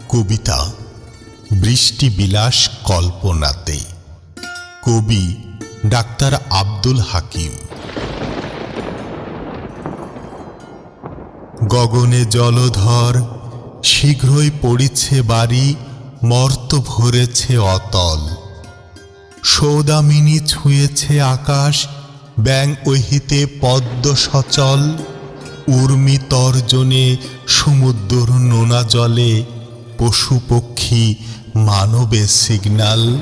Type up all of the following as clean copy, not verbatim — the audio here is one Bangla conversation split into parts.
কবিতা বৃষ্টি বিলাস কল্পনাতে। কবি ডাক্তার আব্দুল হাকিম। গগনে জলধর শীঘ্রই পড়িছে বাড়ি, মর্ত ভরেছে অতল। সৌদামিনী ছুঁয়েছে আকাশ, ব্যাং ওহিতে পদ্ম সচল। উর্মি তর্জনে সমুদ্র নোনা জলে, পশু পক্ষী মানবে সিগনাল।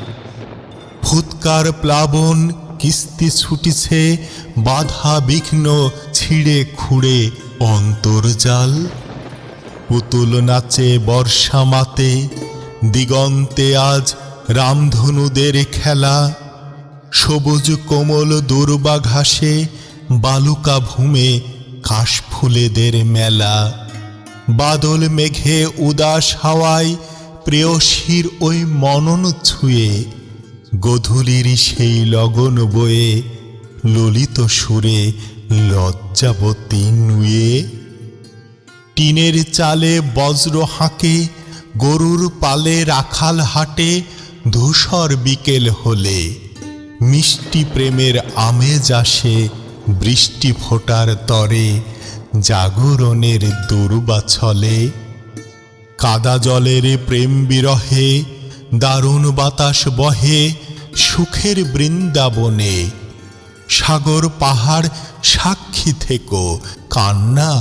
ফুৎকার প্লাবন কিস্তি ছুটিছে, বাধা বিঘ্ন ছিঁড়ে খুঁড়ে অন্তর্জাল। পুতুল নাচে বর্ষা মাতে, দিগন্তে আজ রামধনুদের খেলা। সবুজ কোমল দুর্বা ঘাসে, বালুকা ভূমে কাশফুলেদের মেলা। বাদল মেঘে উদাস হাওয়ায়, প্রেয়সীর ওই মনন ছুঁয়ে। গধূলির সেই লগন বয়ে, ললিত সুরে লজ্জাবতী নুয়ে। টিনের চালে বজ্র হাঁকে, গরুর পালে রাখাল হাটে। ধূসর বিকেল হলে মিষ্টি প্রেমের আমেজ আসে, বৃষ্টি ফোটার তরে জাগরণের দুর্বা ছলে। কাদা জলের প্রেম বিরহে, দারুণ বাতাস বহে সুখের বৃন্দাবনে। সাগর পাহাড় সাক্ষী থেকো, কান্না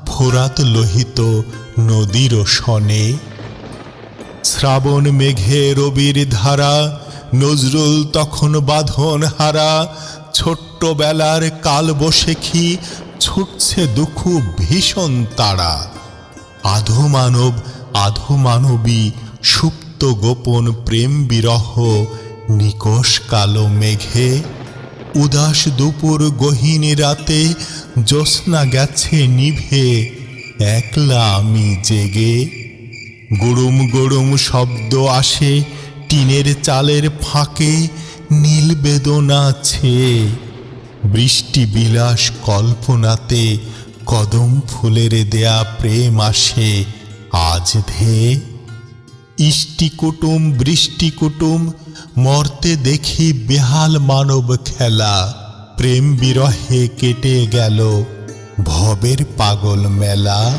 ফোরাত লোহিত নদীর শনে। শ্রাবণ মেঘে রবির ধারা, নজরুল তখন বাঁধন হারা। ছোট্টবেলার কালবৈশাখী, ছুটছে দুঃখু ভীষণ তারা। আধো মানব আধো মানবী, সুপ্ত গোপন প্রেম বিরহ নিকষ কালো মেঘে। উদাস দুপুর গহীন রাতে, জ্যোৎস্না গেছে নিভে, একলা আমি জেগে। গুড়ুম গুড়ুম শব্দ আসে টিনের চালের ফাঁকে, নীল বেদনা ছেয়ে। বৃষ্টি বিলাস কল্পনাতে, কদম ফুলের দেয়া প্রেম আসে আজ ধেয়ে। ইষ্টি কুটুম বৃষ্টি কুটুম, মর্তে দেখি বেহাল মানব খেলা। প্রেম বিরহে কেটে গেল ভবের পাগল মেলা।